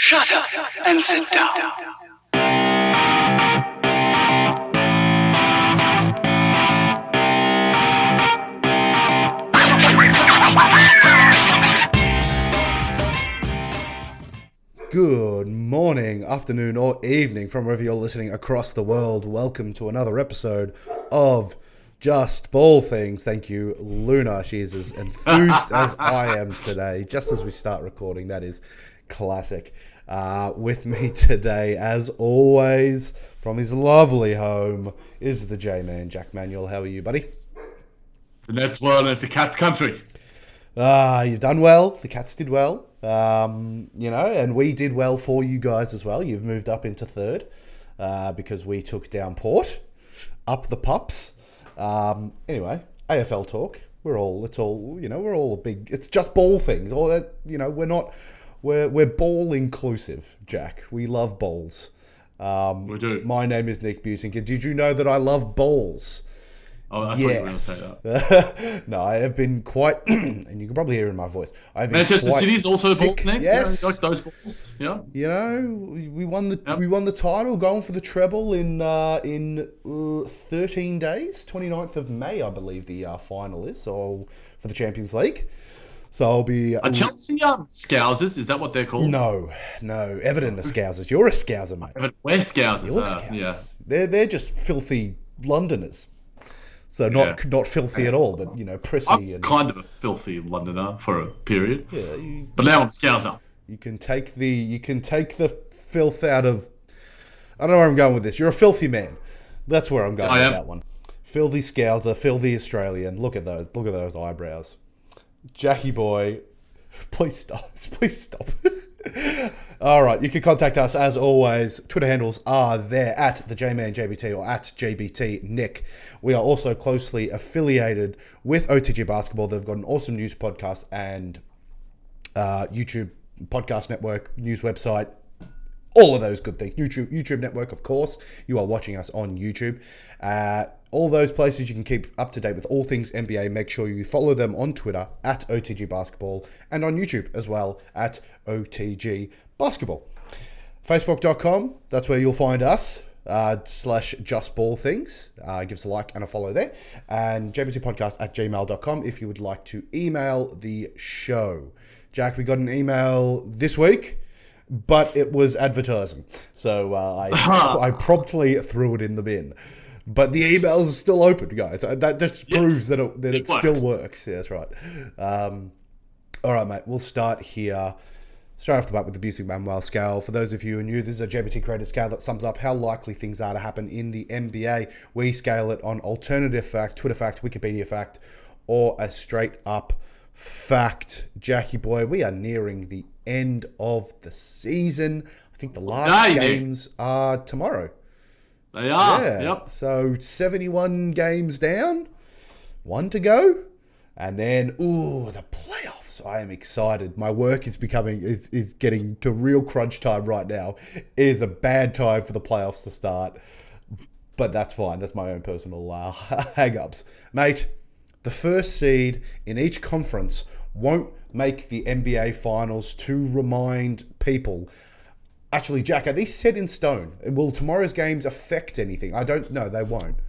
Shut up and sit down. Good morning, afternoon, or evening from wherever you're listening across the world. Welcome to another episode of Just Ball Things. Thank you, Luna. She is as enthused as I am today. Just as we start recording, that is classic. With me today, as always, from his lovely home, is the J-Man, Jack Manuel. How are you, buddy? It's a Nets world and it's a Cats country. You've done well. The Cats did well. And we did well for you guys as well. You've moved up into third because we took down Port, up the pups. Anyway, AFL talk. We're all big. It's just ball things. All that, we're ball inclusive, Jack. We love balls. We do. My name is Nick Businger. Did you know that I love balls? Oh, I thought you were going to say that. No, I have been quite, and you can probably hear it in my voice. Manchester City's also a ball name. Yes, like those balls. Yeah. We won the title, going for the treble in 13 days. 29th of May, I believe the final is. So for the Champions League. So I'll be. Are Chelsea Scousers? Is that what they're called? No. Everton are Scousers. You're a Scouser, mate. We're Scousers. You're Scousers. Yeah. They're just filthy Londoners. So not filthy at all, but prissy. I was kind of a filthy Londoner for a period. Yeah, but now I'm Scouser. You can take the filth out of. I don't know where I'm going with this. You're a filthy man. That's where I'm going with that one. Filthy Scouser, filthy Australian. Look at those eyebrows, Jackie boy. Please stop. Please stop. All right, you can contact us as always. Twitter handles are there at the JManJBT or at JBT Nick. We are also closely affiliated with OTG Basketball. They've got an awesome news podcast and YouTube podcast network, news website, all of those good things. YouTube network, of course. You are watching us on YouTube. All those places you can keep up to date with all things NBA. Make sure you follow them on Twitter at OTG Basketball and on YouTube as well at OTG Basketball. Facebook.com, that's where you'll find us. /JustBallThings. Give us a like and a follow there. And jbtpodcast at gmail.com if you would like to email the show. Jack, we got an email this week, but it was advertising. So I promptly threw it in the bin. But the emails are still open, guys. That just proves that it still works. Yeah, that's right. All right, mate. We'll start here. Straight off the bat with the Busey Manuel scale. For those of you who are new, this is a JBT created scale that sums up how likely things are to happen in the NBA. We scale it on alternative fact, Twitter fact, Wikipedia fact, or a straight up fact. Jackie boy, we are nearing the end of the season. I think the last games are tomorrow. They are. Yeah. Yep. So 71 games down, 1 to go. And then, the playoffs. I am excited. My work is getting to real crunch time right now. It is a bad time for the playoffs to start. But that's fine. That's my own personal hang-ups. Mate, the first seed in each conference won't make the NBA Finals, to remind people. Actually, Jack, are these set in stone? Will tomorrow's games affect anything? I don't know. They won't.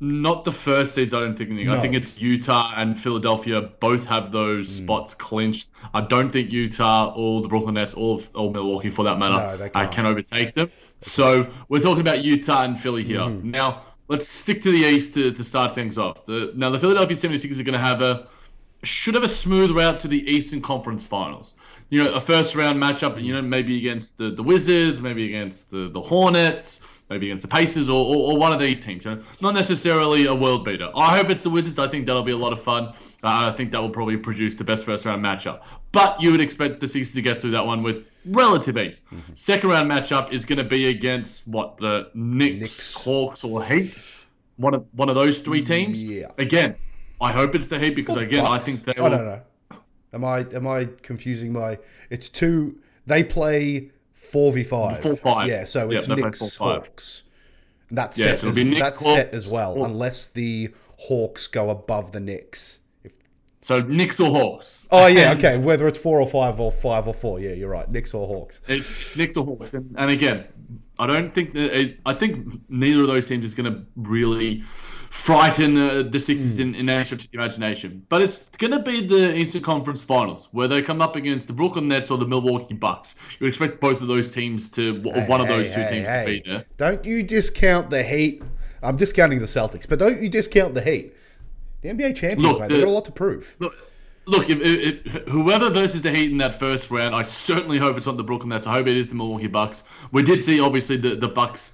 Not the first seeds, I don't think. No. I think it's Utah and Philadelphia both have those spots clinched. I don't think Utah or the Brooklyn Nets or Milwaukee, for that matter, can overtake them. So we're talking about Utah and Philly here. Mm-hmm. Now, let's stick to the East to start things off. The Philadelphia 76ers are going to should have a smooth route to the Eastern Conference Finals. A first round matchup, maybe against the Wizards, maybe against the Hornets, maybe against the Pacers or one of these teams. Not necessarily a world beater. I hope it's the Wizards. I think that'll be a lot of fun. I think that will probably produce the best first round matchup. But you would expect the Sixers to get through that one with relative ease. Mm-hmm. Second round matchup is going to be against the Knicks, Hawks, or Heat. One of those three teams. Yeah. Again, I hope it's the Heat because I think they will. I don't know. Am I confusing it's two, they play 4v5. 4-5. Yeah, so it's Knicks, Hawks. That's set as well, unless the Hawks go above the Knicks. So Knicks or Hawks. Oh yeah, okay. Whether it's 4 or 5 or 5 or 4, yeah, you're right. Knicks or Hawks. Knicks or Hawks, and again, I don't think I think neither of those teams is going to really frighten the Sixers in any stretch of the imagination. But it's going to be the Eastern Conference Finals where they come up against the Brooklyn Nets or the Milwaukee Bucks. You expect both of those teams to, or one of those two teams to be there. Don't you discount the Heat? I'm discounting the Celtics, but don't you discount the Heat? The NBA champions, mate. They've got a lot to prove. Look, if whoever versus the Heat in that first round, I certainly hope it's not the Brooklyn Nets. I hope it is the Milwaukee Bucks. We did see, obviously, the Bucks,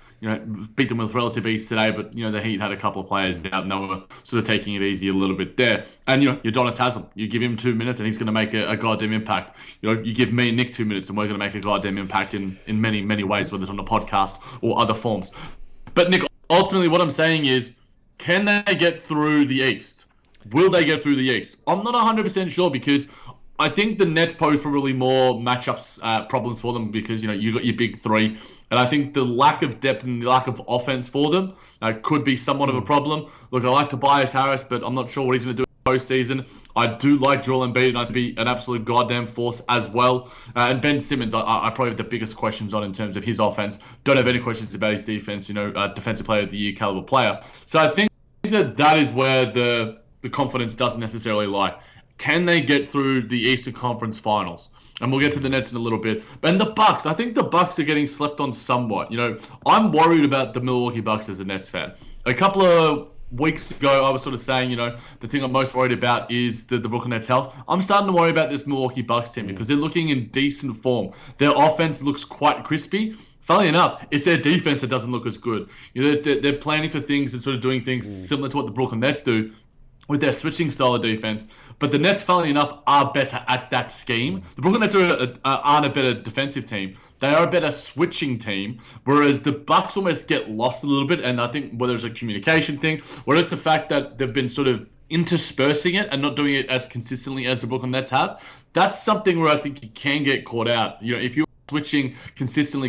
beat them with relative ease today, but, the Heat had a couple of players out and they were sort of taking it easy a little bit there. And, Udonis Haslem, you give him 2 minutes and he's going to make a goddamn impact. You give me and Nick 2 minutes and we're going to make a goddamn impact in many, many ways, whether it's on the podcast or other forms. But, Nick, ultimately what I'm saying is, can they get through the East? Will they get through the East? I'm not 100% sure because I think the Nets pose probably more matchups problems for them because, you got your big three. And I think the lack of depth and the lack of offense for them could be somewhat of a problem. Look, I like Tobias Harris, but I'm not sure what he's going to do in the postseason. I do like Joel Embiid, and I'd be an absolute goddamn force as well. And Ben Simmons, I probably have the biggest questions on in terms of his offense. Don't have any questions about his defense, defensive player of the year caliber player. So I think that is where the confidence doesn't necessarily lie. Can they get through the Eastern Conference Finals? And we'll get to the Nets in a little bit. And the Bucks, I think the Bucks are getting slept on somewhat. I'm worried about the Milwaukee Bucks as a Nets fan. A couple of weeks ago, I was sort of saying, the thing I'm most worried about is the Brooklyn Nets' health. I'm starting to worry about this Milwaukee Bucks team because they're looking in decent form. Their offense looks quite crispy. Funnily enough, it's their defense that doesn't look as good. They're planning for things and sort of doing things similar to what the Brooklyn Nets do with their switching style of defense. But the Nets, funnily enough, are better at that scheme. The Brooklyn Nets aren't a better defensive team. They are a better switching team, whereas the Bucks almost get lost a little bit. And I think whether it's a communication thing, whether it's the fact that they've been sort of interspersing it and not doing it as consistently as the Brooklyn Nets have, that's something where I think you can get caught out. If you switching consistently,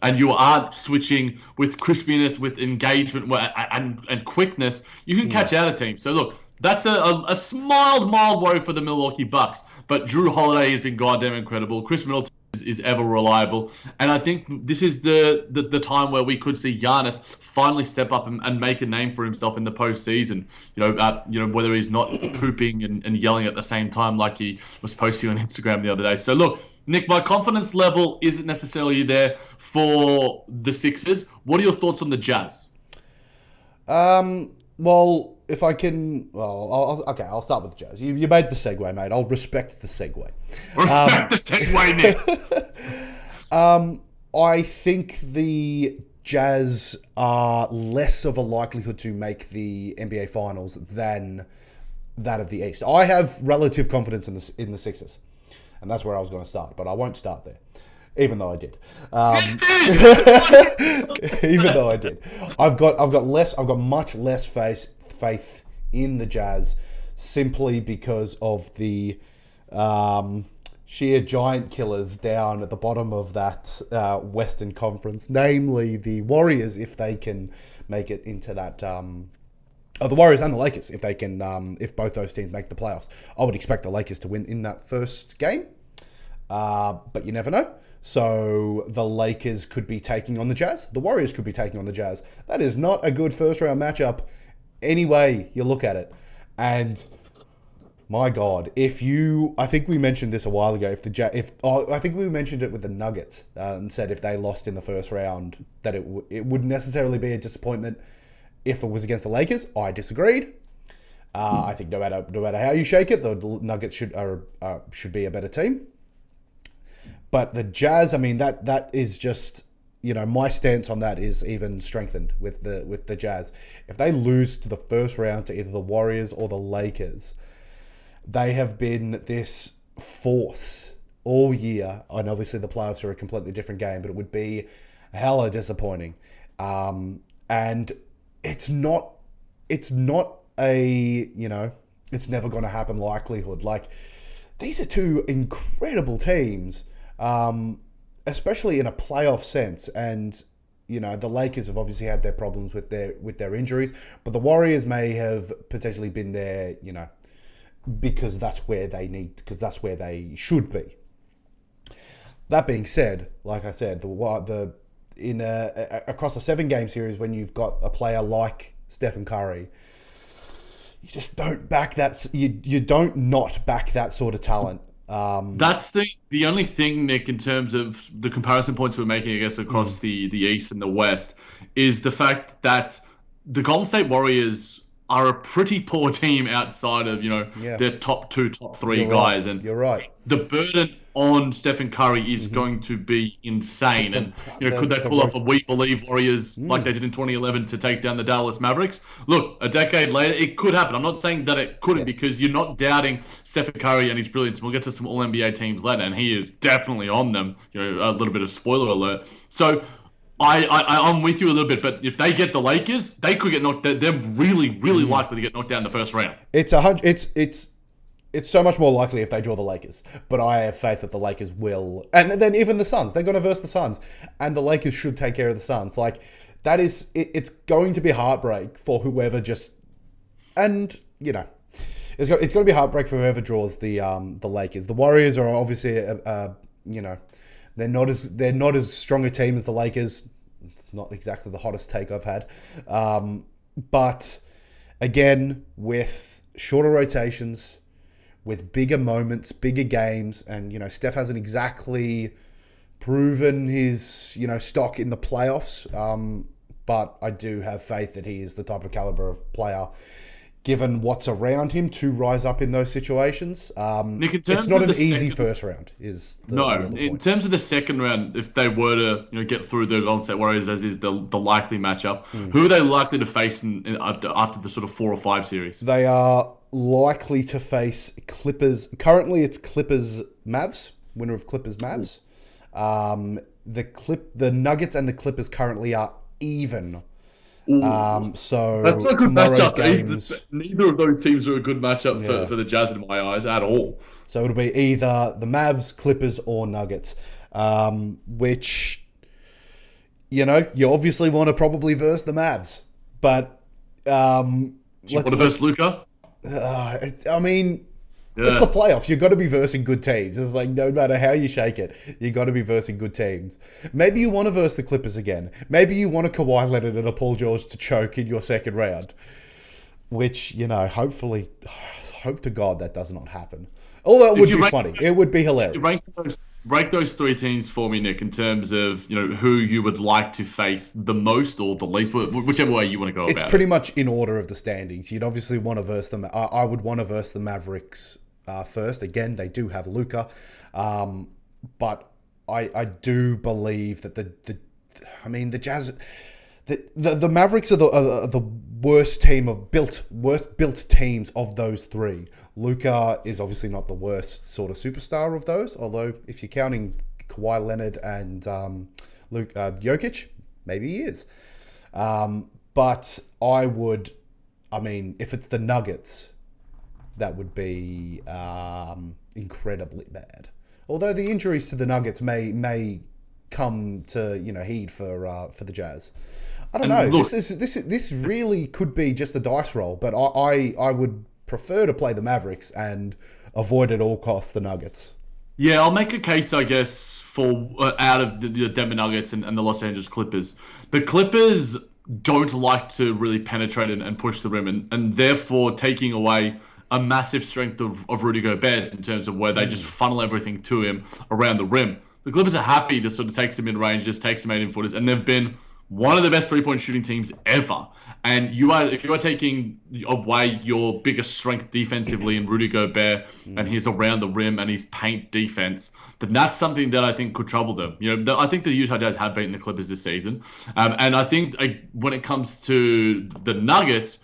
and you aren't switching with crispiness, with engagement, and quickness, you can catch out a team. So look, that's a mild worry for the Milwaukee Bucks. But Drew Holiday has been goddamn incredible. Chris Middleton is ever reliable. And I think this is the time where we could see Giannis finally step up and make a name for himself in the postseason. Whether he's not pooping and yelling at the same time like he was posting on Instagram the other day. So look, Nick, my confidence level isn't necessarily there for the Sixers. What are your thoughts on the Jazz? Well, if I can... Well, I'll start with the Jazz. You made the segue, mate. I'll respect the segue. Respect the segue, Nick. I think the Jazz are less of a likelihood to make the NBA Finals than that of the East. I have relative confidence in the Sixers. And that's where I was going to start, but I won't start there, even though I did. Even though I did, I've got much less faith in the Jazz, simply because of the sheer giant killers down at the bottom of that Western Conference, namely the Warriors, if they can make it into that. The Warriors and the Lakers, if they can, if both those teams make the playoffs. I would expect the Lakers to win in that first game, but you never know. So the Lakers could be taking on the Jazz. The Warriors could be taking on the Jazz. That is not a good first round matchup, any way you look at it. And my God, I think we mentioned this a while ago. I think we mentioned it with the Nuggets and said if they lost in the first round, that it wouldn't necessarily be a disappointment. If it was against the Lakers, I disagreed. I think no matter how you shake it, the Nuggets should be a better team. But the Jazz, I mean, that is just, my stance on that is even strengthened with the Jazz. If they lose to the first round to either the Warriors or the Lakers, they have been this force all year. And obviously the playoffs are a completely different game, but it would be hella disappointing. And it's not a, it's never going to happen likelihood. Like, these are two incredible teams, especially in a playoff sense. And, the Lakers have obviously had their problems with their injuries, but the Warriors may have potentially been their, because that's where they should be. That being said, like I said, across a 7-game series, when you've got a player like Stephen Curry, you just don't back that. You don't not back that sort of talent. That's the only thing, Nick, in terms of the comparison points we're making, I guess, across the East and the West, is the fact that the Golden State Warriors are a pretty poor team outside of, their top 3 guys. And you're right. The burden on Stephen Curry is going to be insane. And, could they pull off a We Believe Warriors like they did in 2011 to take down the Dallas Mavericks? Look, a decade later, it could happen. I'm not saying that it couldn't, because you're not doubting Stephen Curry and his brilliance. We'll get to some All-NBA teams later, and he is definitely on them. A little bit of spoiler alert. So I'm with you a little bit, but if they get the Lakers, they could get knocked. They're really, really likely to get knocked down in the first round. It's so much more likely if they draw the Lakers, but I have faith that the Lakers will. And then even the Suns, they're going to verse the Suns, and the Lakers should take care of the Suns. Like, that is, it's going to be heartbreak for whoever just, and it's going to be heartbreak for whoever draws the Lakers. The Warriors are obviously, they're not as strong a team as the Lakers. It's not exactly the hottest take I've had, but again, with shorter rotations, with bigger moments, bigger games, and Steph hasn't exactly proven his stock in the playoffs, but I do have faith that he is the type of caliber of player, given what's around him, to rise up in those situations. Nick, it's not an easy first round. In terms of the second round, if they were to get through the Golden State Warriors, as is the likely matchup, who are they likely to face after the sort of 4 or 5 series? They are likely to face Clippers. Currently, it's Clippers-Mavs, winner of Clippers-Mavs. The Nuggets and the Clippers currently are even. So that's not a good matchup. Games, neither of those teams are a good matchup for the Jazz in my eyes at all. So it'll be either the Mavs, Clippers, or Nuggets, which you obviously want to probably verse the Mavs, but you want to verse Luka? It's the playoffs. You've got to be versing good teams. It's like, no matter how you shake it, you've got to be versing good teams. Maybe you want to verse the Clippers again. Maybe you want a Kawhi Leonard and a Paul George to choke in your second round. Which, hopefully, hope to God that does not happen. Although it would be funny. It would be hilarious. Rank those 3 teams for me, Nick, in terms of who you would like to face the most or the least, whichever way you want to go about it. It's pretty much in order of the standings. You'd obviously want to verse them. I would want to verse the Mavericks first. Again, they do have Luka, but I do believe that the Jazz, the Mavericks are the worst built teams of those 3. Luka is obviously not the worst sort of superstar of those, although if you're counting Kawhi Leonard and Jokic, maybe he is. But if it's the Nuggets, that would be incredibly bad. Although the injuries to the Nuggets may come to heed for the Jazz. I don't know. Look, this really could be just a dice roll, but I would prefer to play the Mavericks and avoid at all costs the Nuggets. Yeah, I'll make a case, I guess, for out of the Denver Nuggets and the Los Angeles Clippers. The Clippers don't like to really penetrate and push the rim, and therefore taking away a massive strength of Rudy Gobert in terms of where they just funnel everything to him around the rim. The Clippers are happy to sort of take some mid-ranges, take some 18-footers, and they've been one of the best three-point shooting teams ever. And if you are taking away your biggest strength defensively in Rudy Gobert and his around the rim and his paint defense, then that's something that I think could trouble them. I think the Utah Jazz have beaten the Clippers this season, and I think when it comes to the Nuggets,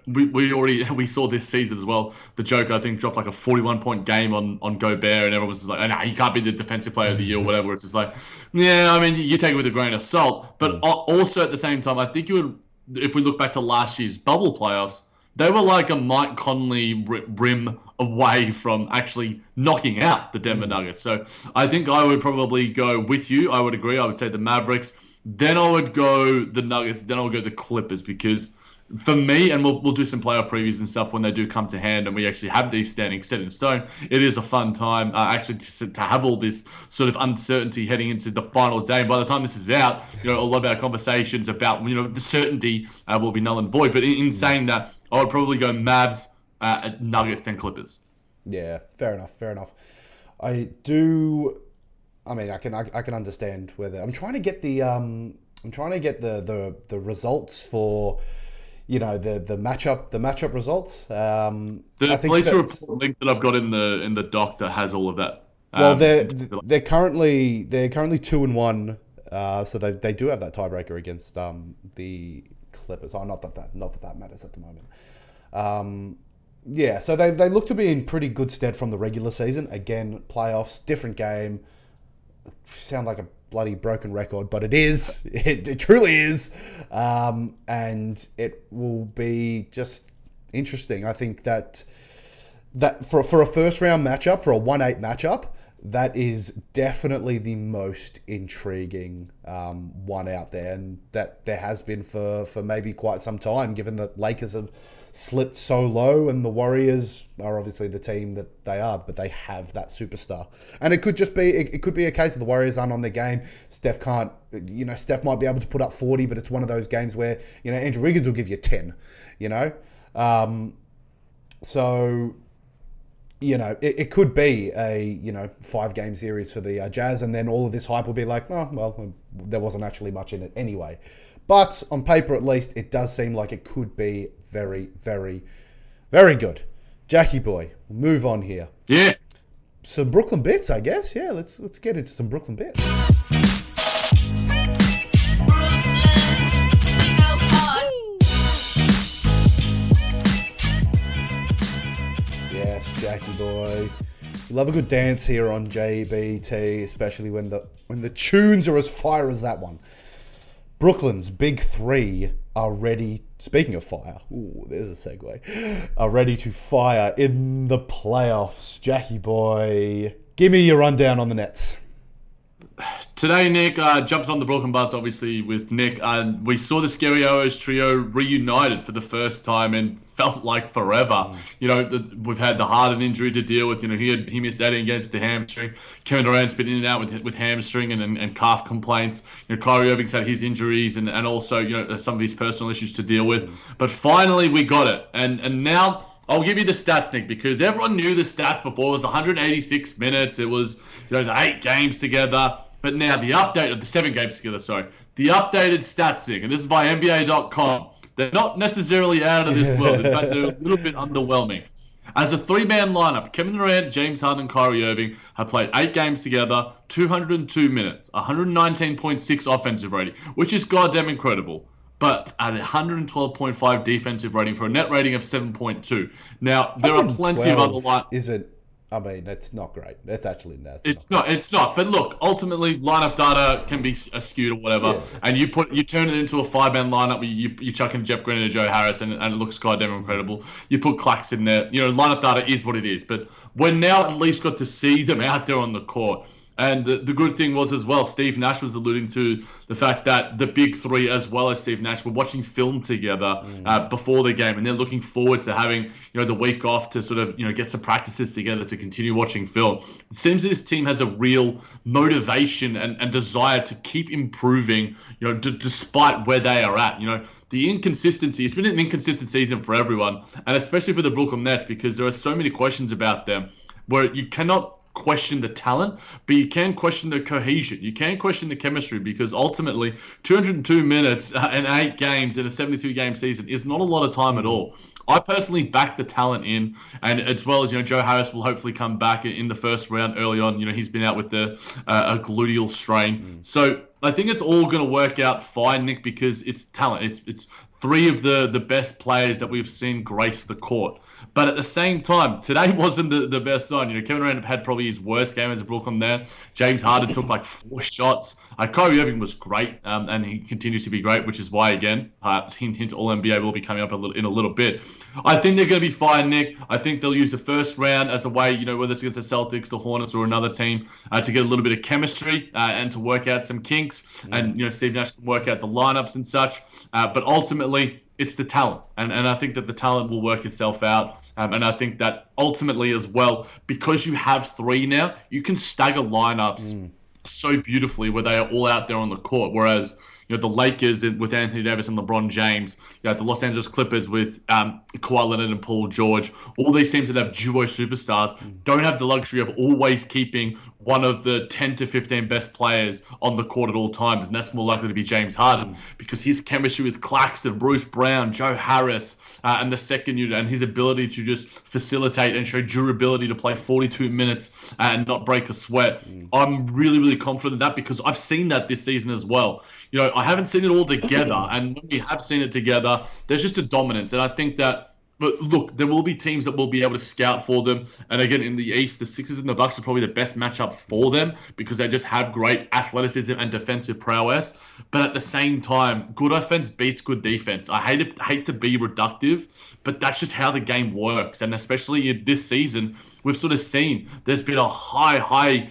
we saw this season as well. The Joker, I think, dropped like a 41-point game on Gobert, and everyone was just like, "Nah, he can't be the defensive player of the year," or whatever. It's just like, yeah, I mean, you take it with a grain of salt. But also at the same time, I think if we look back to last year's bubble playoffs, they were like a Mike Conley rim away from actually knocking out the Denver Nuggets. So I think I would probably go with you. I would agree. I would say the Mavericks. Then I would go the Nuggets. Then I would go the Clippers because for me, and we'll do some playoff previews and stuff when they do come to hand and we actually have these standings set in stone. It is a fun time actually to have all this sort of uncertainty heading into the final day. By the time this is out, a lot of our conversations about the certainty will be null and void. But in saying that, I would probably go Mavs, Nuggets, then Clippers. Yeah, fair enough. I do. I mean, I can understand whether I'm trying to get the the results for the matchup results. The Bleacher Report link that I've got in the doc that has all of that. Well, they're currently 2-1, so they do have that tiebreaker against the Clippers. Oh, not that matters at the moment. Yeah, so they look to be in pretty good stead from the regular season. Again, playoffs, different game. Sound like a bloody broken record, but it is. It truly is. And it will be just interesting. I think that for a first round matchup, for a 1-8 matchup, that is definitely the most intriguing one out there, and that there has been for maybe quite some time, given that Lakers have slipped so low and the Warriors are obviously the team that they are, but they have that superstar. And it could just be a case of the Warriors aren't on their game. Steph can't, Steph might be able to put up 40, but it's one of those games where, Andrew Wiggins will give you 10, so it could be a 5-game series for the Jazz, and then all of this hype will be like, oh well, there wasn't actually much in it anyway. But on paper, at least, it does seem like it could be very, very, very good. Jackie boy, move on here. Yeah. Some Brooklyn bits, I guess. Yeah, let's get into some Brooklyn bits. Yes, Jackie boy. We love a good dance here on JBT, especially when the tunes are as fire as that one. Brooklyn's big three are ready. Speaking of fire, ooh, there's a segue. Are ready to fire in the playoffs. Jackie boy, give me your rundown on the Nets. Today, Nick, jumped on the Brooklyn bus, obviously, with Nick. We saw the Scary O's trio reunited for the first time and felt like forever. We've had the Harden injury to deal with. He missed 18 games with the hamstring. Kevin Durant's been in and out with hamstring and calf complaints. Kyrie Irving's had his injuries and also, some of his personal issues to deal with. But finally, we got it. And now I'll give you the stats, Nick, because everyone knew the stats before. It was 186 minutes. It was, the 8 games together. But now the update of the 7 games together, the updated stats, Nick, and this is by NBA.com. They're not necessarily out of this world. In fact, they're a little bit underwhelming. As a 3-man lineup, Kevin Durant, James Harden, and Kyrie Irving have played 8 games together, 202 minutes, 119.6 offensive rating, which is goddamn incredible. But at 112.5 defensive rating for a net rating of 7.2. Now, there are plenty of other lineups. I mean, it's not great. It's actually It's not. But look, ultimately, lineup data can be skewed or whatever. Yeah. And you turn it into a 5-man lineup where you chuck in Jeff Green and Joe Harris, and it looks goddamn incredible. You put Clax in there. Lineup data is what it is. But we're now at least got to see them out there on the court. And the good thing was as well, Steve Nash was alluding to the fact that the big three, as well as Steve Nash, were watching film together before the game, and they're looking forward to having the week off to sort of get some practices together to continue watching film. It seems that this team has a real motivation and desire to keep improving, despite where they are at. The inconsistency. It's been an inconsistent season for everyone, and especially for the Brooklyn Nets, because there are so many questions about them where you cannot question the talent, but you can question the cohesion. You can question the chemistry, because ultimately 202 minutes and 8 games in a 72-game season is not a lot of time at all. I personally back the talent in, and as well as Joe Harris will hopefully come back in the first round early on. He's been out with a gluteal strain, so I think it's all going to work out fine, Nick, because it's talent. It's 3 of the best players that we've seen grace the court. But at the same time, today wasn't the best sign. Kevin Durant had probably his worst game as a Brooklyn there. James Harden took like 4 shots. Kyrie Irving was great, and he continues to be great, which is why, again, hint All-NBA will be coming up in a little bit. I think they're going to be fine, Nick. I think they'll use the first round as a way, whether it's against the Celtics, the Hornets, or another team, to get a little bit of chemistry and to work out some kinks. And, Steve Nash can work out the lineups and such. But ultimately, it's the talent. And I think that the talent will work itself out. And I think that ultimately as well, because you have three now, you can stagger lineups so beautifully where they are all out there on the court. Whereas, the Lakers with Anthony Davis and LeBron James, the Los Angeles Clippers with Kawhi Leonard and Paul George, all these teams that have duo superstars don't have the luxury of always keeping one of the 10 to 15 best players on the court at all times, and that's more likely to be James Harden because his chemistry with Claxton, Bruce Brown, Joe Harris, and the second unit, and his ability to just facilitate and show durability to play 42 minutes and not break a sweat. I'm really, really confident in that because I've seen that this season as well. I haven't seen it all together, and when we have seen it together, there's just a dominance, and I think that. But look, there will be teams that will be able to scout for them. And again, in the East, the Sixers and the Bucks are probably the best matchup for them because they just have great athleticism and defensive prowess. But at the same time, good offense beats good defense. I hate to be reductive, but that's just how the game works. And especially this season, we've sort of seen there's been a high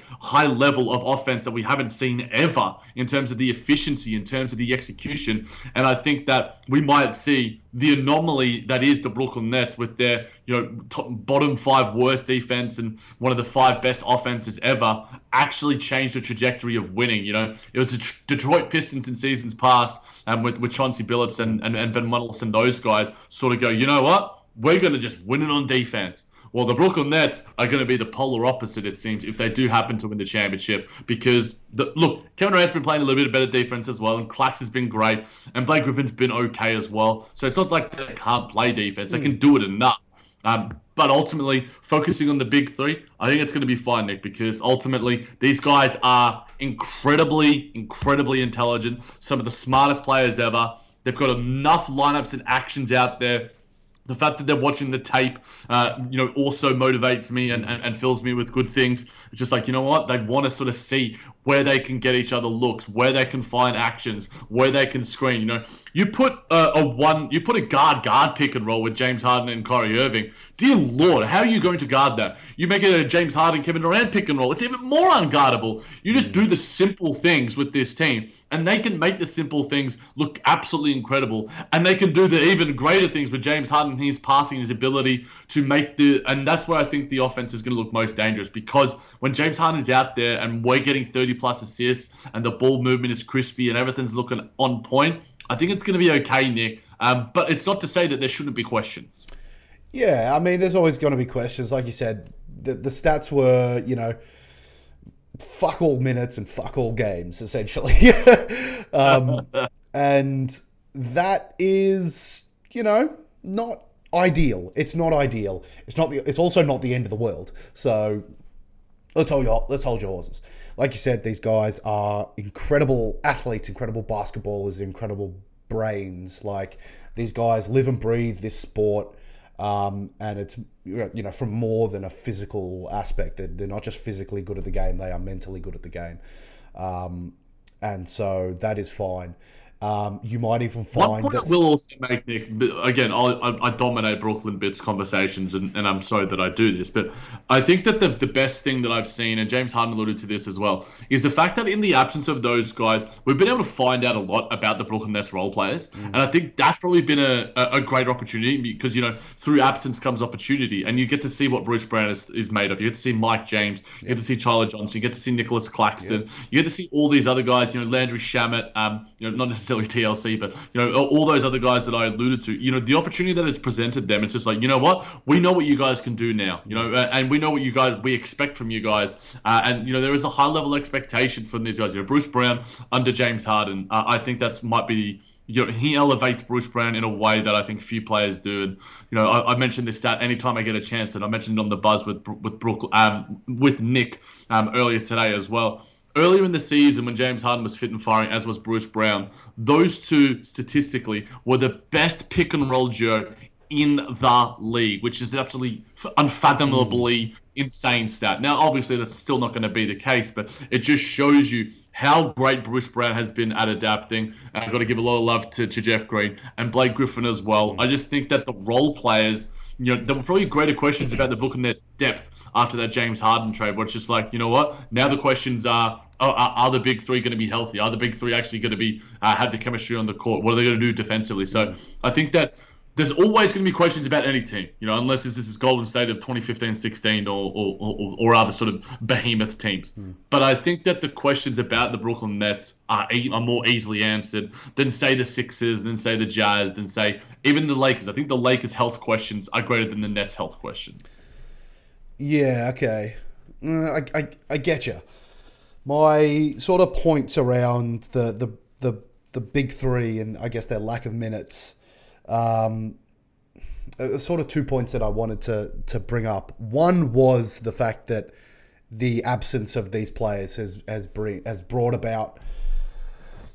level of offense that we haven't seen ever in terms of the efficiency, in terms of the execution. And I think that we might see the anomaly that is the Brooklyn Nets with their, bottom 5 worst defense and one of the 5 best offenses ever actually change the trajectory of winning. It was the Detroit Pistons in seasons past with Chauncey Billups and Ben Wallace and those guys sort of go, you know what? We're going to just win it on defense. Well, the Brooklyn Nets are going to be the polar opposite, it seems, if they do happen to win the championship. Because, look, Kevin Durant's been playing a little bit better defense as well, and Clax has been great, and Blake Griffin's been okay as well. So it's not like they can't play defense. They can do it enough. But ultimately, focusing on the big three, I think it's going to be fine, Nick, because ultimately these guys are incredibly, incredibly intelligent, some of the smartest players ever. They've got enough lineups and actions out there. The fact that they're watching the tape, also motivates me and fills me with good things. It's just like, you know what? They want to sort of see where they can get each other looks, where they can find actions, where they can screen. You put a guard pick and roll with James Harden and Kyrie Irving. Dear Lord, how are you going to guard that? You make it a James Harden, Kevin Durant pick and roll. It's even more unguardable. You just do the simple things with this team, and they can make the simple things look absolutely incredible. And they can do the even greater things with James Harden, his passing, his ability to make and that's where I think the offense is going to look most dangerous, because when James Harden is out there and we're getting 30-plus assists and the ball movement is crispy and everything's looking on point, I think it's going to be okay, Nick. But it's not to say that there shouldn't be questions. Yeah, I mean, there's always going to be questions. Like you said, the stats were, fuck all minutes and fuck all games, essentially. And that is, not ideal. It's not ideal. It's also not the end of the world. So let's hold your horses. Like you said, these guys are incredible athletes, incredible basketballers, incredible brains. Like, these guys live and breathe this sport. And it's, from more than a physical aspect. They're not just physically good at the game, they are mentally good at the game. And so that is fine. You might even find one point I will also make, Nick, again, I dominate Brooklyn Bits conversations, and I'm sorry that I do this, but I think that the best thing that I've seen, and James Harden alluded to this as well, is the fact that in the absence of those guys, we've been able to find out a lot about the Brooklyn Nets role players, and I think that's probably been a great opportunity, because, through absence comes opportunity, and you get to see what Bruce Brown is made of. You get to see Mike James, you get to see Tyler Johnson, you get to see Nicholas Claxton, you get to see all these other guys, Landry Shamet, not necessarily TLC, but all those other guys that I alluded to, the opportunity that it's presented them, it's just like, you know what, we know what you guys can do now, and we know what we expect from you guys, and there is a high level expectation from these guys. Bruce Brown under James Harden, I think that might be, he elevates Bruce Brown in a way that I think few players do. And I mentioned this stat anytime I get a chance, and I mentioned it on the buzz with Nick earlier today as well. Earlier in the season, when James Harden was fit and firing, as was Bruce Brown, those two statistically were the best pick and roll duo in the league, which is absolutely unfathomably insane stat. Now, obviously, that's still not going to be the case, but it just shows you how great Bruce Brown has been at adapting. And I've got to give a lot of love to Jeff Green and Blake Griffin as well. I just think that the role players there were probably greater questions about the Brooklyn Nets depth after that James Harden trade, where it's just like, you know what? Now the questions are the big three going to be healthy? Are the big three actually going to be have the chemistry on the court? What are they going to do defensively? So I think that there's always going to be questions about any team, unless this is Golden State of 2015-16 or other sort of behemoth teams. But I think that the questions about the Brooklyn Nets are more easily answered than, say, the Sixers, than, say, the Jazz, than, say, even the Lakers. I think the Lakers' health questions are greater than the Nets' health questions. Yeah, okay. I get you. My sort of points around the big three and I guess their lack of minutes. Sort of 2 points that I wanted to bring up. One was the fact that the absence of these players has brought about,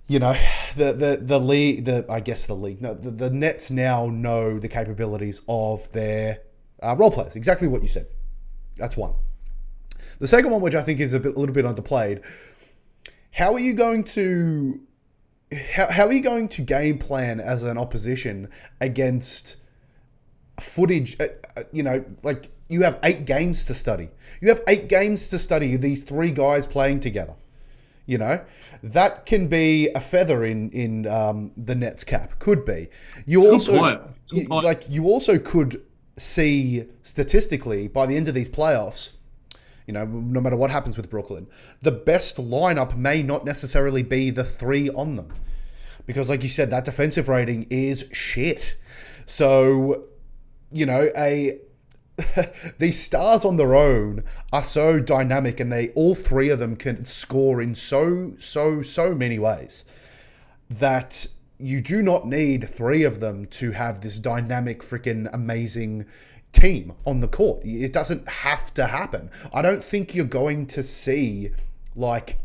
the league. The Nets now know the capabilities of their role players. Exactly what you said. That's one. The second one, which I think is a little bit underplayed, how are you going to game plan as an opposition against footage? Like you have 8 games to study. You have 8 games to study these 3 guys playing together. That can be a feather in the Nets cap. Could be. You also could see statistically by the end of these playoffs, no matter what happens with Brooklyn, the best lineup may not necessarily be the 3 on them. Because like you said, that defensive rating is shit. So, these stars on their own are so dynamic and all 3 of them can score in so many ways that you do not need 3 of them to have this dynamic, freaking amazing team on the court. It doesn't have to happen. I don't think you're going to see like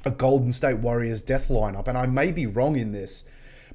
a Golden State Warriors death lineup, and I may be wrong in this,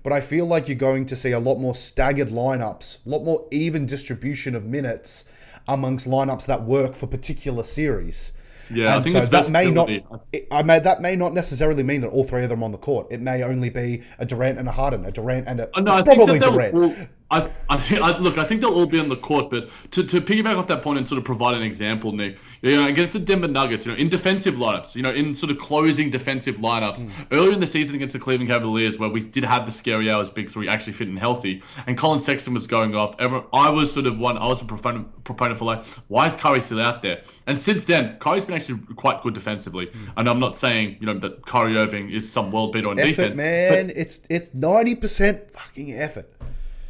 but I feel like you're going to see a lot more staggered lineups, a lot more even distribution of minutes amongst lineups that work for particular series. Yeah, and I think so that may not necessarily mean that all 3 of them are on the court. It may only be a Durant and a Harden, a Durant and a probably Durant. I think they'll all be on the court, but to piggyback off that point and sort of provide an example, Nick, against the Denver Nuggets, in defensive lineups, in sort of closing defensive lineups, earlier in the season against the Cleveland Cavaliers, where we did have the scary hours big 3 actually fit and healthy, and Colin Sexton was going off. I was a proponent for like, why is Curry still out there? And since then, Curry's been actually quite good defensively. And I'm not saying, that Kyrie Irving is some world beater on defense. Man, it's 90% fucking effort.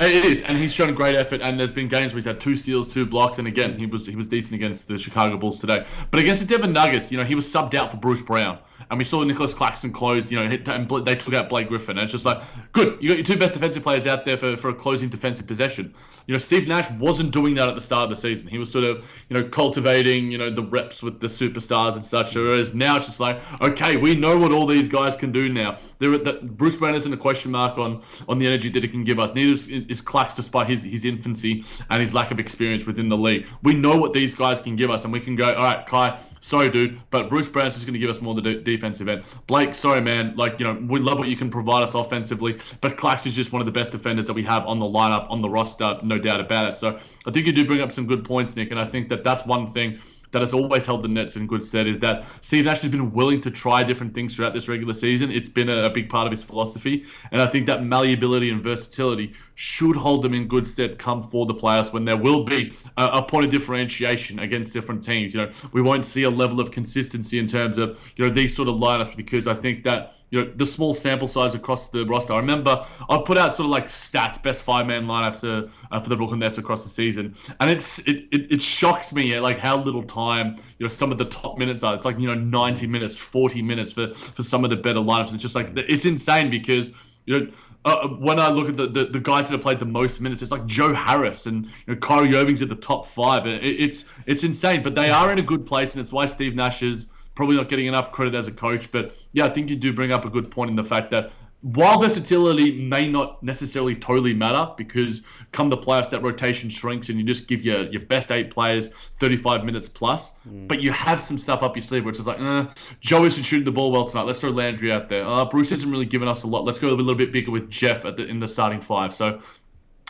It is, and he's shown great effort, and there's been games where he's had 2 steals, 2 blocks, and again, he was decent against the Chicago Bulls today. But against the Denver Nuggets, he was subbed out for Bruce Brown, and we saw Nicholas Claxton close, and they took out Blake Griffin, and it's just like, good, you got your 2 best defensive players out there for a closing defensive possession. Steve Nash wasn't doing that at the start of the season. He was sort of, cultivating, the reps with the superstars and such, whereas now it's just like, okay, we know what all these guys can do now. Bruce Brown isn't a question mark on the energy that he can give us. Neither is Clax, despite his infancy and his lack of experience within the league. We know what these guys can give us, and we can go, all right, Kai, sorry, dude, but Bruce Brown's just going to give us more on the defensive end. Blake, sorry, man, we love what you can provide us offensively, but Clax is just one of the best defenders that we have on the lineup, on the roster, no doubt about it. So I think you do bring up some good points, Nick, and I think that that's one thing that has always held the Nets in good stead, is that Steve Nash has been willing to try different things throughout this regular season. It's been a big part of his philosophy, and I think that malleability and versatility should hold them in good stead come for the playoffs, when there will be a point of differentiation against different teams. We won't see a level of consistency in terms of these sort of lineups, because I think that the small sample size across the roster. I remember I've put out sort of like stats, best 5-man lineups for the Brooklyn Nets across the season, and it shocks me like how little time some of the top minutes are. It's like 90 minutes, 40 minutes for some of the better lineups. And it's just like, it's insane, because when I look at the guys that have played the most minutes, it's like Joe Harris and Kyrie Irving's at the top 5. It's insane, but they are in a good place, and it's why Steve Nash is probably not getting enough credit as a coach. But yeah, I think you do bring up a good point in the fact that while versatility may not necessarily totally matter, because come the playoffs, that rotation shrinks and you just give your best 8 players 35 minutes plus, but you have some stuff up your sleeve which is like, Joe isn't shooting the ball well tonight, let's throw Landry out there. Bruce isn't really giving us a lot, let's go a little bit bigger with Jeff in the starting 5. So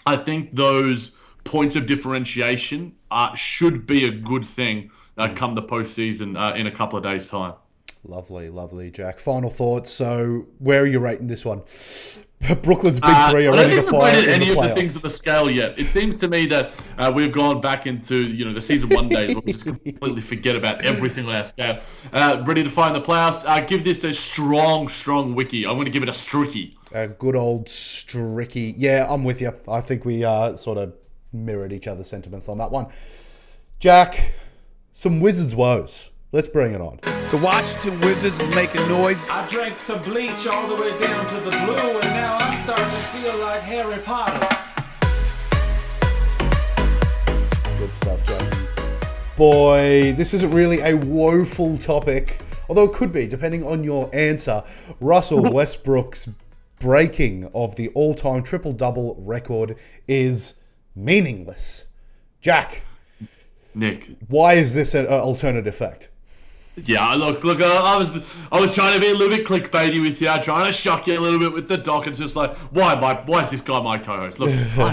I think those points of differentiation should be a good thing come the postseason in a couple of days' time. Lovely, Jack. Final thoughts. So, where are you rating this one? Brooklyn's big three are ready to fire in the playoffs. Any of the things of the scale yet. It seems to me that we've gone back into the season 1 days where we just completely forget about everything on our scale. Ready to fire in the playoffs. Give this a strong wiki. I'm going to give it a stricky. A good old stricky. Yeah, I'm with you. I think we sort of mirrored each other's sentiments on that one. Jack, some Wizards woes. Let's bring it on. The Washington Wizards is making noise. I drank some bleach all the way down to the blue, and now I'm starting to feel like Harry Potter. Good stuff, Jack. Boy, this isn't really a woeful topic, although it could be, depending on your answer. Russell Westbrook's breaking of the all-time triple-double record is meaningless. Jack, Nick, why is this an alternative fact? Yeah, look. I was trying to be a little bit clickbaity with you, trying to shock you a little bit with the doc. It's just like, why is this guy my co-host? Look, I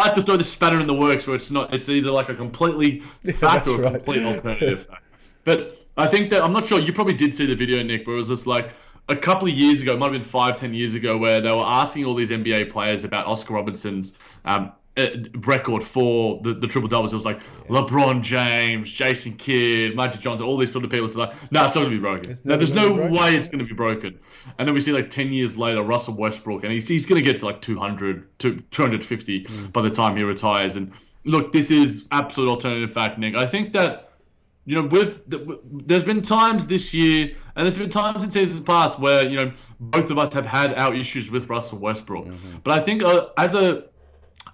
have to throw the spanner in the works where it's either like a completely fact or a complete alternative fact. But I think that I'm not sure. You probably did see the video, Nick, where it was just like a couple of years ago, it might have been 5-10 years ago, where they were asking all these NBA players about Oscar Robinson's record for the triple doubles. It was like LeBron James, Jason Kidd, Magic Johnson, all these sort of people. It's like, no, it's not going to be broken. There's no way it's going to be broken. And then we see like 10 years later, Russell Westbrook, and he's going to get to like 200 to 250 by the time he retires. And look, this is absolute alternative fact, Nick. I think that there's been times this year, and there's been times in seasons past where both of us have had our issues with Russell Westbrook. But I think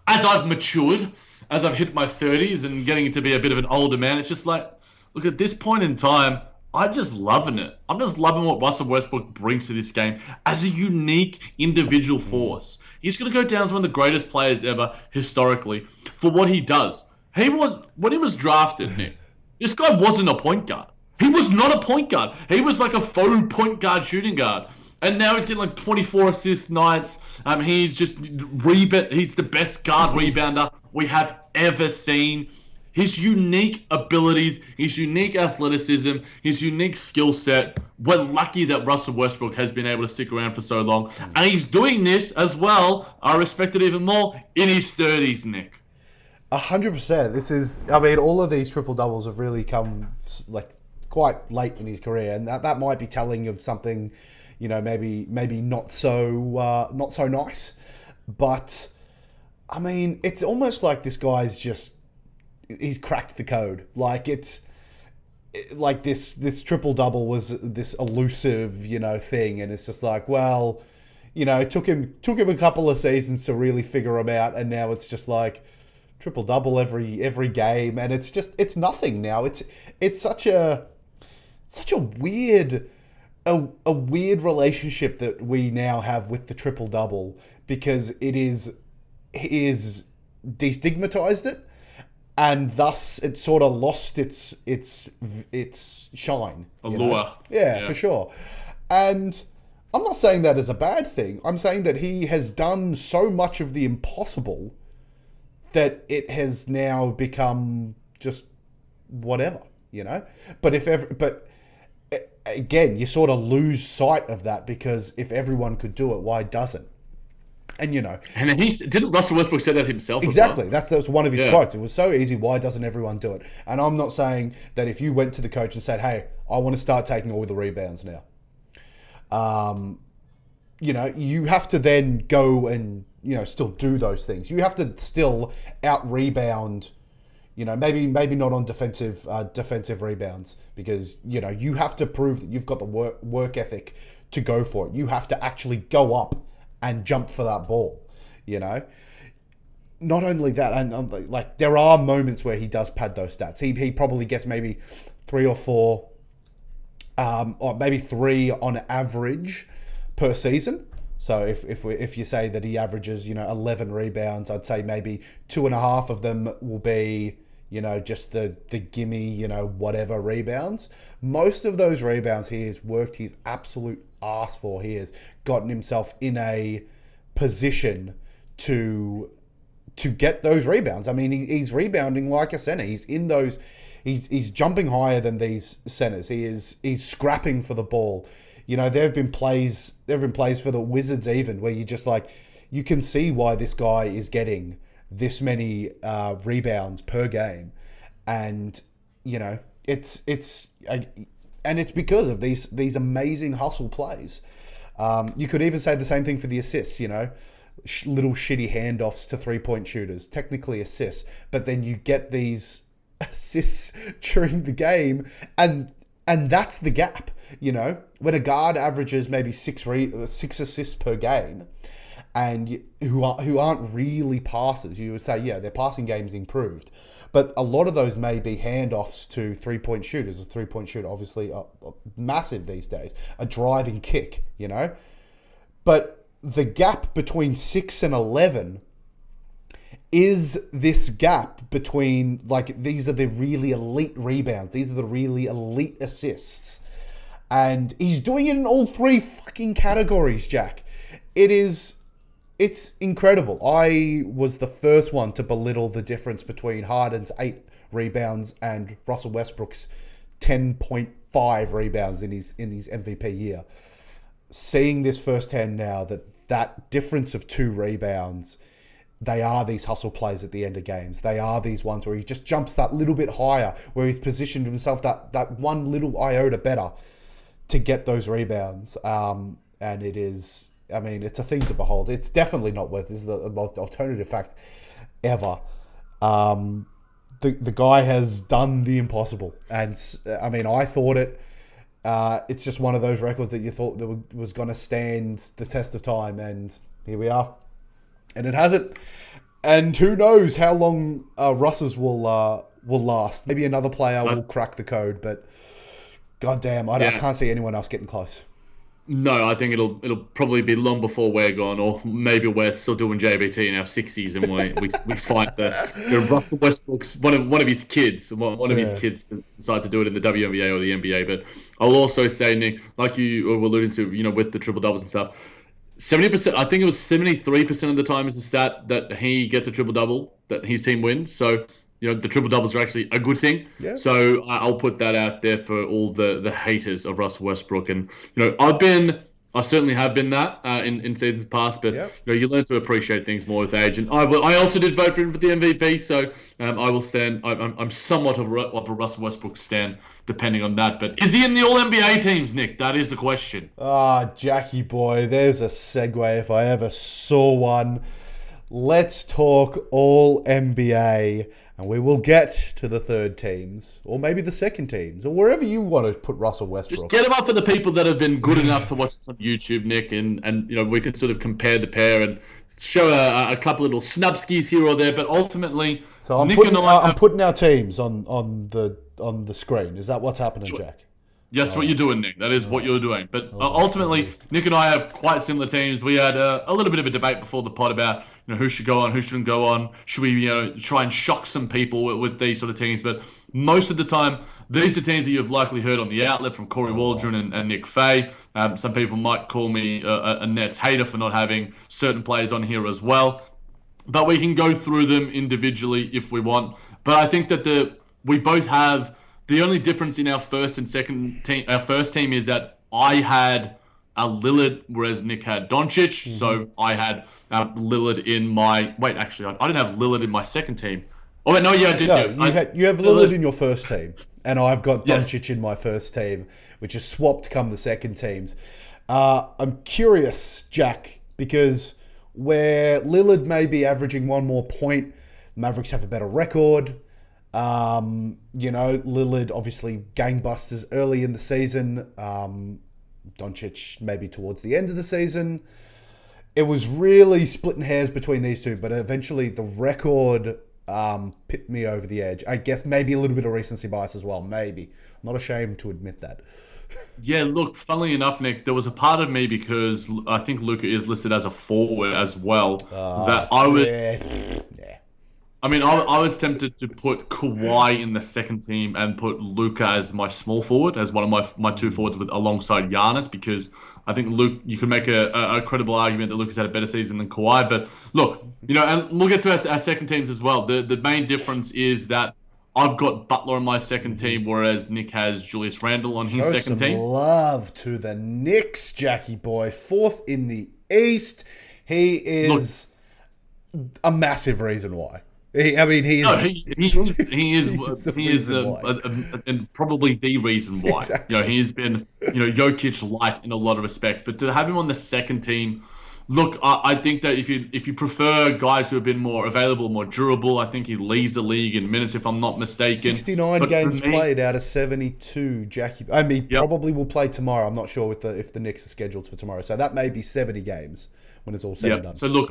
as I've matured, as I've hit my 30s and getting to be a bit of an older man, it's just like, look, at this point in time, I'm just loving it. I'm just loving what Russell Westbrook brings to this game as a unique individual force. He's going to go down as one of the greatest players ever historically for what he does. When he was drafted, Nick, this guy wasn't a point guard. He was not a point guard. He was like a faux point guard shooting guard. And now he's getting like 24 assist nights. He's just he's the best guard rebounder we have ever seen. His unique abilities, his unique athleticism, his unique skill set. We're lucky that Russell Westbrook has been able to stick around for so long. And he's doing this as well, I respect it even more, in his 30s, Nick. 100%. This is, all of these triple doubles have really come like quite late in his career. And that might be telling of something, maybe not so nice, but it's almost like this guy's he's cracked the code. Like this triple double was this elusive, thing, and it's just like, well, it took him a couple of seasons to really figure him out, and now it's just like triple double every game, and it's nothing now. It's such a weird. A weird relationship that we now have with the triple double, because he is destigmatized it, and thus it sort of lost its shine, allure. Yeah, for sure. And I'm not saying that as a bad thing. I'm saying that he has done so much of the impossible that it has now become just whatever, But again, you sort of lose sight of that, because if everyone could do it, why doesn't? And and didn't Russell Westbrook say that himself? Exactly. That was one of his quotes. It was so easy. Why doesn't everyone do it? And I'm not saying that if you went to the coach and said, "Hey, I want to start taking all the rebounds now," you have to then go and still do those things. You have to still out rebound. Maybe not on defensive rebounds, because you have to prove that you've got the work ethic to go for it. You have to actually go up and jump for that ball. Not only that, and there are moments where he does pad those stats. He probably gets maybe 3 or 4, or maybe 3 on average per season. So if you say that he averages 11 rebounds, I'd say maybe 2.5 of them will be just the gimme whatever rebounds. Most of those rebounds he has worked his absolute ass for. He has gotten himself in a position to to get those rebounds. I mean, he's rebounding like a center. He's in those. He's jumping higher than these centers. He's scrapping for the ball. You know, there have been plays for the Wizards even where you can see why this guy is getting this many rebounds per game, and you know it's because of these amazing hustle plays. You could even say the same thing for the assists. You know, little shitty handoffs to 3-point shooters, technically assists, but then you get these assists during the game, and that's the gap. You know, when a guard averages maybe six assists per game, and who aren't really passers, you would say, yeah, their passing game's improved, but a lot of those may be handoffs to 3-point shooters. A 3-point shooter, obviously, massive these days. A driving kick, you know, but the gap between 6 and 11 is this gap between, like, these are the really elite rebounds. These are the really elite assists. And he's doing it in all three fucking categories, Jack. It's incredible. I was the first one to belittle the difference between Harden's 8 rebounds and Russell Westbrook's 10.5 rebounds in his MVP year. Seeing this firsthand now, that difference of 2 rebounds, they are these hustle plays at the end of games. They are these ones where he just jumps that little bit higher, where he's positioned himself that one little iota better to get those rebounds. And it is, I mean, it's a thing to behold. It's definitely not worth. This is the most alternative fact ever. The guy has done the impossible, and I mean, I thought it. It's just one of those records that you thought that was going to stand the test of time, and here we are, and it hasn't. And who knows how long Russ's will last? Maybe another player will crack the code, but goddamn, I can't see anyone else getting close. No, I think it'll probably be long before we're gone, or maybe we're still doing JBT in our 60s, and we fight the Russell Westbrook's one of his kids. One of his kids decide to do it in the WNBA or the NBA. But I'll also say, Nick, like you were alluding to, you know, with the triple doubles and stuff, 70%. I think it was 73% of the time is the stat that he gets a triple double, that his team wins. So, you know, the triple doubles are actually a good thing. Yeah. So I'll put that out there for all the haters of Russell Westbrook. And, you know, I certainly have been that in seasons past, but you know, you learn to appreciate things more with age. And I also did vote for him for the MVP, so I will stand. I'm somewhat of a Russell Westbrook stan, depending on that. But is he in the All NBA teams, Nick? That is the question. Jackie boy, there's a segue if I ever saw one. Let's talk All NBA. And we will get to the third teams, or maybe the second teams, or wherever you want to put Russell Westbrook. Just get him up for the people that have been good enough to watch this on YouTube, Nick, and you know, we can sort of compare the pair and show a couple little snubskis here or there. But ultimately, so I'm putting our teams on the screen. Is that what's happening, Jack? Yes, what you're doing, Nick. That is what you're doing. But ultimately, Nick and I have quite similar teams. We had a little bit of a debate before the pod about, you know, who should go on, who shouldn't go on. Should we, you know, try and shock some people with these sort of teams? But most of the time, these are teams that you've likely heard on the outlet from Corey Waldron and Nick Fay. Some people might call me a Nets hater for not having certain players on here as well. But we can go through them individually if we want. But I think that we both have. The only difference in our first and second team, our first team, is that I had Lillard, whereas Nick had Doncic. Mm-hmm. So I had Lillard in my. Wait, actually, I didn't have Lillard in my second team. Oh wait, no, yeah, I did. No, you have Lillard in your first team, and I've got Doncic in my first team, which is swapped come the second teams. I'm curious, Jack, because where Lillard may be averaging one more point, Mavericks have a better record. You know, Lillard obviously gangbusters early in the season. Doncic maybe towards the end of the season. It was really splitting hairs between these two, but eventually the record pipped me over the edge. I guess maybe a little bit of recency bias as well. Maybe. I'm not ashamed to admit that. Yeah, look, funnily enough, Nick, there was a part of me, because I think Luka is listed as a forward as well, that I was... I mean, I was tempted to put Kawhi in the second team and put Luka as my small forward, as one of my two forwards alongside Giannis, because I think you could make a credible argument that Luka's had a better season than Kawhi. But look, and we'll get to our second teams as well. The main difference is that I've got Butler on my second team, whereas Nick has Julius Randle on his second team. Love to the Knicks, Jackie boy. 4th in the East. He is a massive reason why. He is and probably the reason why. Exactly. He has been Jokic light in a lot of respects, but to have him on the second team, look, I think that if you prefer guys who have been more available, more durable, I think he leads the league in minutes, if I'm not mistaken. 69 games played out of 72, Jackie. I mean, probably will play tomorrow. I'm not sure if the Knicks are scheduled for tomorrow, so that may be 70 games when it's all said and done. So look,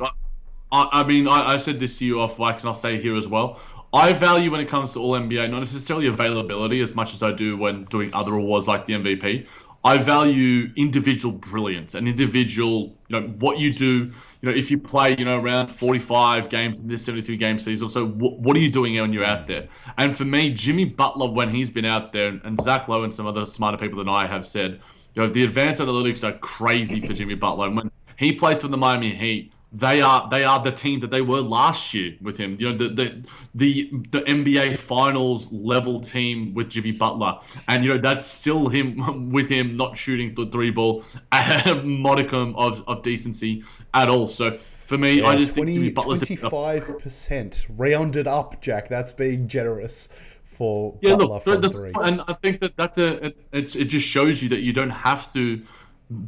I mean, I said this to you off mic, and I'll say it here as well. I value when it comes to All-NBA, not necessarily availability as much as I do when doing other awards like the MVP. I value individual brilliance and individual, what you do. If you play, around 45 games in this 72-game season, so what are you doing when you're out there? And for me, Jimmy Butler, when he's been out there, and Zach Lowe and some other smarter people than I have said, the advanced analytics are crazy for Jimmy Butler. And when he plays for the Miami Heat, they are the team that they were last year with him. The NBA Finals level team with Jimmy Butler, and that's still him with him not shooting the three ball at a modicum of decency at all. So for me, I just think Jimmy Butler's 25% rounded up, Jack. That's being generous for Butler from three. And I think that's it just shows you that you don't have to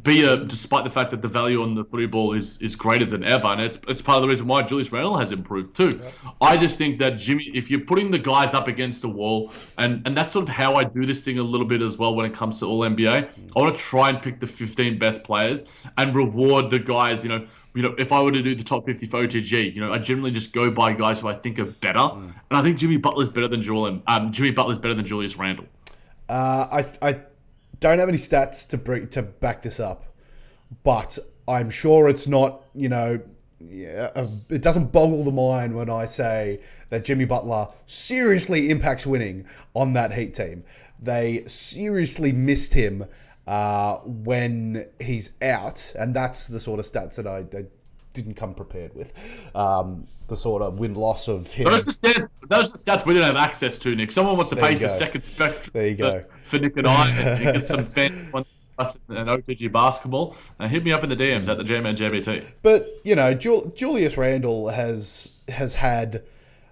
despite the fact that the value on the three ball is greater than ever, and it's part of the reason why Julius Randle has improved too. Yep. I just think that Jimmy, if you're putting the guys up against the wall, and that's sort of how I do this thing a little bit as well when it comes to All NBA. I want to try and pick the 15 best players and reward the guys. If I were to do the top 50 for OTG, I generally just go by guys who I think are better, and I think Jimmy Butler's better than Julius Randle. I don't have any stats to back this up, but I'm sure it's not, it doesn't boggle the mind when I say that Jimmy Butler seriously impacts winning on that Heat team. They seriously missed him when he's out, and that's the sort of stats that I didn't come prepared with. The sort of win-loss of him. Those are the stats we didn't have access to, Nick. Someone wants to pay for second spectrum. There you go. For Nick and I, and get some fans and OTG basketball. And hit me up in the DMs at the J-Man JBT. But, Julius Randle has had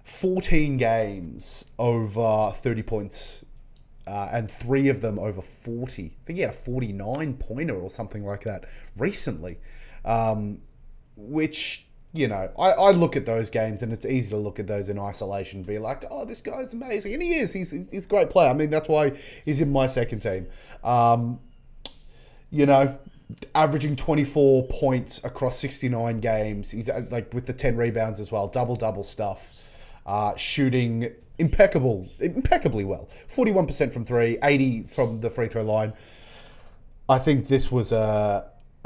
14 games over 30 points, and 3 of them over 40. I think he had a 49-pointer or something like that recently. Which, I look at those games, and it's easy to look at those in isolation and be like, oh, this guy's amazing. And he is. He's a great player. I mean, that's why he's in my second team. Averaging 24 points across 69 games. He's with the 10 rebounds as well. Double stuff. Shooting impeccably well. 41% from 3, 80 from the free throw line. I think this was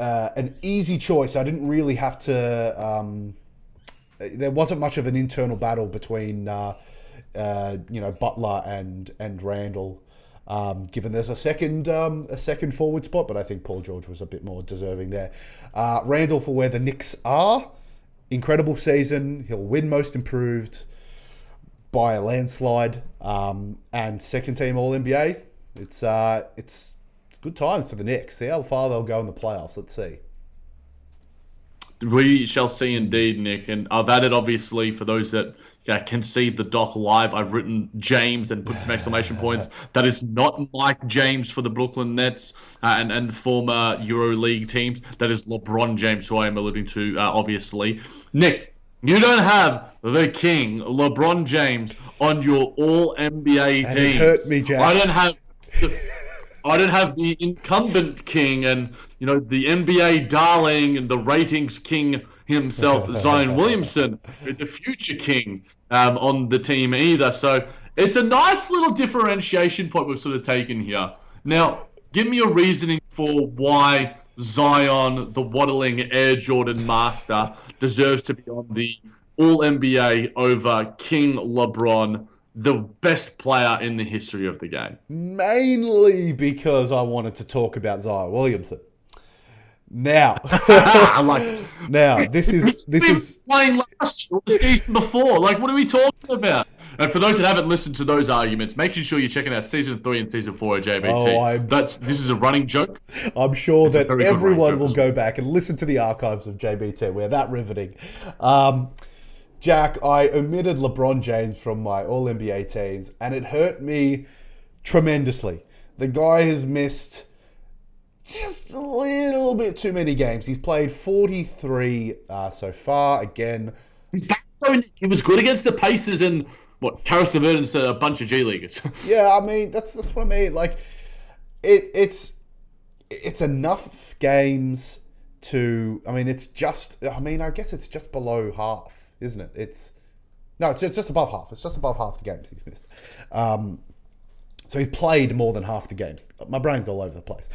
an easy choice. I didn't really have to. There wasn't much of an internal battle between, Butler and Randle. Given there's a second forward spot, but I think Paul George was a bit more deserving there. Randle for where the Knicks are, incredible season. He'll win Most Improved by a landslide, and second team All NBA. It's good times for the Knicks. See how far they'll go in the playoffs. Let's see. We shall see indeed, Nick. And I've added, obviously, for those that can see the doc live, I've written James and put some exclamation points. That is not Mike James for the Brooklyn Nets and the former EuroLeague teams. That is LeBron James, who I am alluding to, obviously. Nick, you don't have the king, LeBron James, on your All-NBA team. It hurt me, Jack. I don't have the incumbent king and, the NBA darling and the ratings king himself, Zion Williamson, the future king, on the team either. So it's a nice little differentiation point we've sort of taken here. Now, give me a reasoning for why Zion, the waddling Air Jordan master, deserves to be on the All NBA over King LeBron, the best player in the history of the game? Mainly because I wanted to talk about Zion Williamson. Now, this is playing last year, the season before. Like, what are we talking about? And for those that haven't listened to those arguments, making sure you're checking out season 3 and season 4 of JBT. This is a running joke. I'm sure that everyone will go back and listen to the archives of JBT. We're that riveting. Jack, I omitted LeBron James from my All-NBA teams, and it hurt me tremendously. The guy has missed just a little bit too many games. He's played 43 so far. Again, he was good against the Pacers and Karis LeVert's a bunch of G Leaguers. Yeah, I mean that's what I mean. Like, it's enough games to. I mean, it's just. I mean, I guess it's just below half, isn't it? It's just above half. It's just above half the games he's missed. So he's played more than half the games. My brain's all over the place.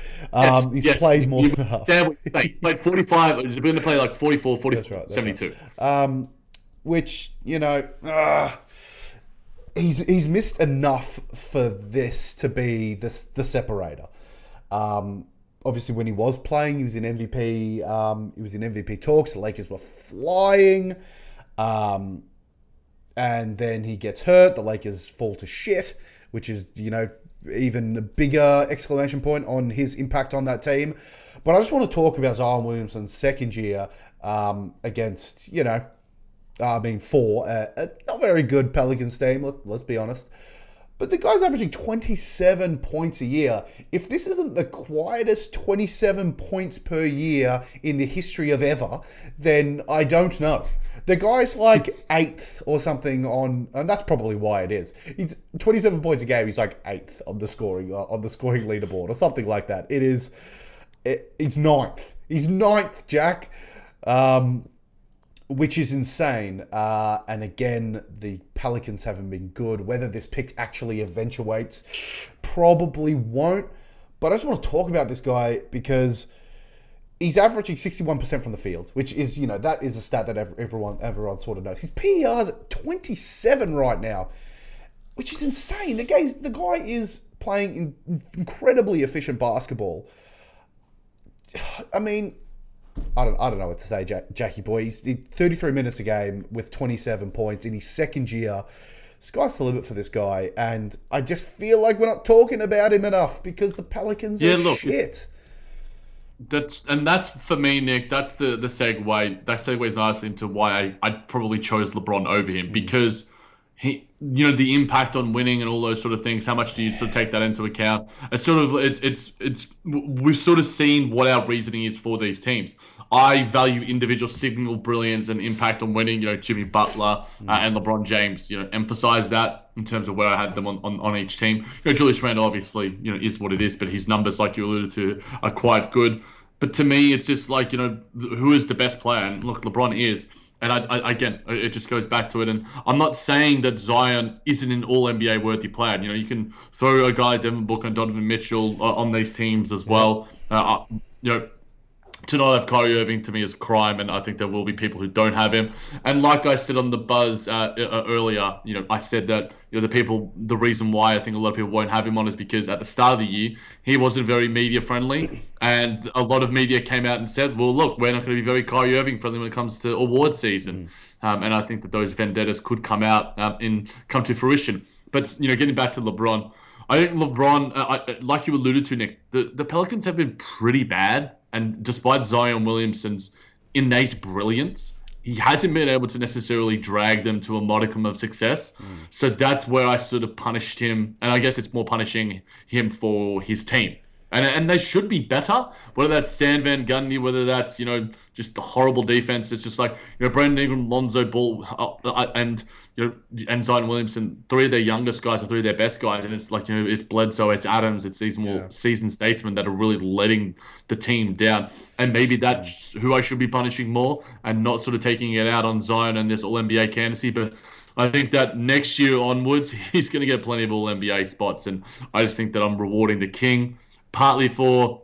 He's played more than half. He played 45. He's going to play like 44, 40, that's right, 72. Right. Which, he's missed enough for this to be the separator. Obviously, when he was playing, he was in MVP. He was in MVP talks. The Lakers were flying. And then he gets hurt. The Lakers fall to shit, which is, even a bigger exclamation point on his impact on that team. But I just want to talk about Zion Williamson's second year against, for a not very good Pelicans team, let's be honest. But the guy's averaging 27 points a year. If this isn't the quietest 27 points per year in the history of ever, then I don't know. The guy's like 8th or something and that's probably why it is. He's 27 points a game. He's like 8th on the scoring leaderboard or something like that. He's 9th. He's 9th, Jack, which is insane. And again, the Pelicans haven't been good. Whether this pick actually eventuates, probably won't. But I just want to talk about this guy because he's averaging 61% from the field, which is, that is a stat that everyone sort of knows. His PER's at 27 right now, which is insane. The guy is playing incredibly efficient basketball. I mean, I don't know what to say, Jackie boy. He's 33 minutes a game with 27 points in his second year. Sky's the limit for this guy, and I just feel like we're not talking about him enough because the Pelicans are shit. That's for me, Nick. That's the segue. That segues nicely into why I probably chose LeBron over him because he, the impact on winning and all those sort of things. How much do you sort of take that into account? It's sort of we've sort of seen what our reasoning is for these teams. I value individual signal brilliance and impact on winning. Jimmy Butler and LeBron James. Emphasize that in terms of where I had them on each team. Julius Randle obviously is what it is, but his numbers, like you alluded to, are quite good. But to me, it's just like who is the best player? And look, LeBron is. And again, it just goes back to it. And I'm not saying that Zion isn't an All-NBA worthy player. You can throw a guy, Devin Booker and Donovan Mitchell, on these teams as well. To not have Kyrie Irving to me is a crime, and I think there will be people who don't have him. And like I said on the buzz earlier, I said that the reason why I think a lot of people won't have him on is because at the start of the year he wasn't very media friendly, and a lot of media came out and said, "Well, look, we're not going to be very Kyrie Irving friendly when it comes to award season." And I think that those vendettas could come to fruition. But getting back to LeBron, I think LeBron, like you alluded to, Nick, the Pelicans have been pretty bad. And despite Zion Williamson's innate brilliance, he hasn't been able to necessarily drag them to a modicum of success. So that's where I sort of punished him. And I guess it's more punishing him for his team. And they should be better, whether that's Stan Van Gundy, whether that's, just the horrible defense. It's just like, Brandon Ingram, Lonzo Ball, and Zion Williamson, three of their youngest guys are three of their best guys. And it's like, it's Bledsoe, it's Adams, it's these more seasoned statesmen that are really letting the team down. And maybe that's who I should be punishing more and not sort of taking it out on Zion and this All-NBA candidacy. But I think that next year onwards, he's going to get plenty of All-NBA spots. And I just think that I'm rewarding the king, partly for,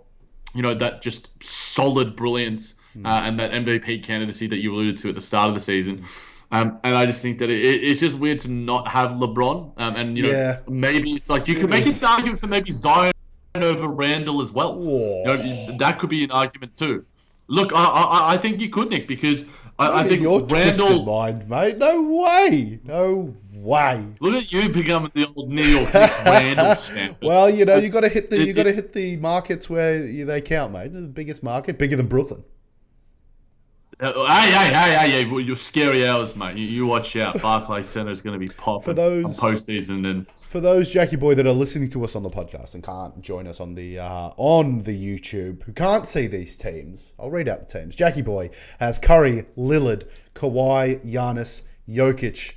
that just solid brilliance and that MVP candidacy that you alluded to at the start of the season. And I just think that it's just weird to not have LeBron. And maybe it's like you could make an argument for maybe Zion over Randall as well. That could be an argument too. Look, I think you could, Nick, because I think you're Randall. Twisted mind, mate. No way. Look at you becoming the old New York Knicks Randall stamp. Well, you got to hit the markets where they count, mate. The biggest market, bigger than Brooklyn. Hey, your scary hours, mate. You watch out. Barclays Center is going to be popping for those on postseason. And for those Jackie boy that are listening to us on the podcast and can't join us on the YouTube, who can't see these teams, I'll read out the teams. Jackie boy has Curry, Lillard, Kawhi, Giannis, Jokic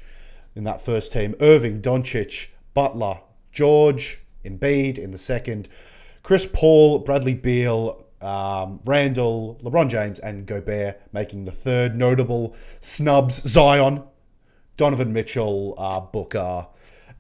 in that first team. Irving, Doncic, Butler, George, Embiid in the second. Chris Paul, Bradley Beal, Randall, LeBron James, and Gobert making the third. Notable snubs: Zion, Donovan Mitchell, Booker,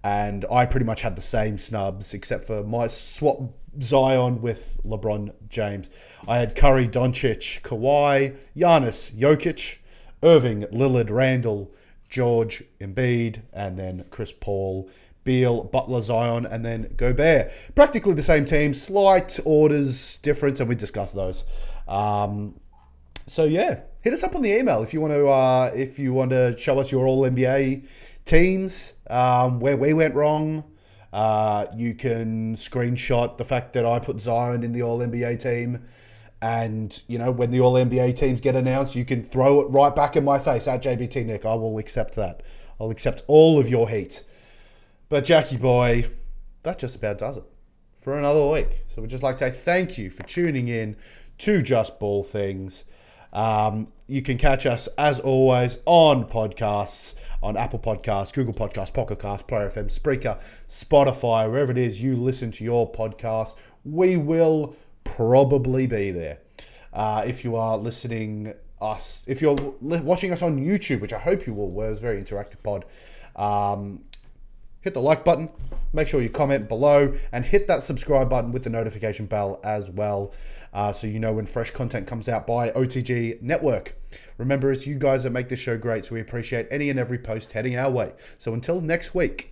and I pretty much had the same snubs except for my swap Zion with LeBron James. I had Curry, Doncic, Kawhi, Giannis, Jokic, Irving, Lillard, Randall, George, Embiid, and then Chris Paul, Beal, Butler, Zion, and then Gobert. Practically the same team, slight orders difference, and we discussed those. So yeah, hit us up on the email if you want to show us your All NBA teams, where we went wrong. You can screenshot the fact that I put Zion in the All NBA team, and when the All NBA teams get announced, you can throw it right back in my face at JBT Nick. I will accept that. I'll accept all of your hate. But Jackie boy, that just about does it for another week. So we'd just like to say thank you for tuning in to Just Ball Things. You can catch us, as always, on podcasts, on Apple Podcasts, Google Podcasts, Pocket Casts, Player FM, Spreaker, Spotify, wherever it is you listen to your podcast. We will probably be there. If you are listening us, if you're watching us on YouTube, which I hope you will, where it's a very interactive pod, hit the like button, make sure you comment below, and hit that subscribe button with the notification bell as well, so you know when fresh content comes out by OTG Network. Remember, it's you guys that make this show great, so we appreciate any and every post heading our way. So until next week,